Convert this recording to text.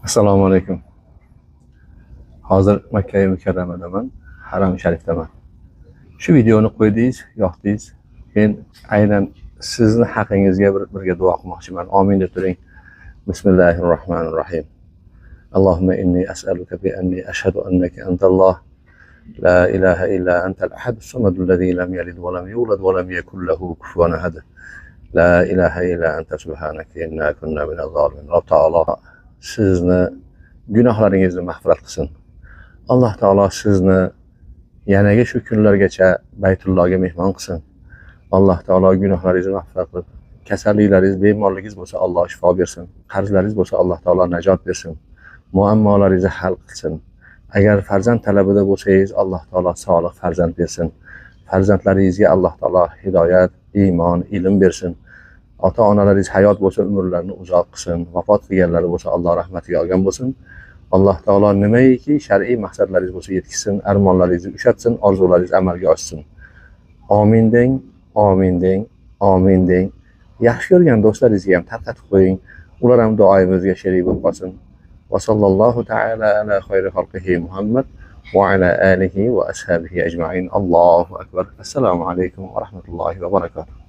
Assalomu alaykum. Hozir Makka Mukarramadaman, Haram Sharifdaman. Shu videoni qo'ydingiz, yoqdingiz. Men aynan sizni haqingizga birga duo qilmoqchiman. Amin deb turing. Bismillahirrohmanirrohim. Allohumma inni as'aluka bi anni ashhadu annaka antalloh la ilaha illa antal ahadus samadul ladzi lam yalid va lam yulad va lam yakul lahu kufuwan ahad. La ilaha illa anta subhanaka inna kunna minaz zolimin. Alloh taolo sizni gunohlaringizni mag'firat qilsin. Alloh taolo sizni yanagi shu kunlargacha Baytullohga mehmon qilsin. Alloh taolo gunohlaringizni mag'firat qilib, kasalliklaringiz, bemorligingiz bo'lsa Alloh shifo bersin. Qarzlaringiz bo'lsa Alloh taolo najot bersin. Muammolaringizni hal qilsin. Agar farzand talabida bo'lsangiz, Alloh taolo solih farzand bersin. Farzandlaringizga Alloh taolo hidoyat, iymon, ilm bersin. Ota-onalaringiz hayot bo'lsa, umrlarini uzoq qilsin. Vafot qilganlari bo'lsa, Alloh rahmatiga olgan bo'lsin. Alloh taolo nimaiki shar'iy maqsadlaringiz bo'lsa yetkazsin, armonlaringizni ushatsin, orzularingiz amalga oshsin. Amin deng, amin deng, amin deng. Yaxshi ko'rgan do'stlaringizga ham tarqatib qo'ying. Ular ham duoyimizga sherik bo'lib qolsin. Va sallallohu ta'ala ala xayri xalqihi Muhammad va ala alihi va ashabihi ajma'in. Allohu akbar. Assalomu alaykum va rahmatullohi va barakatuh.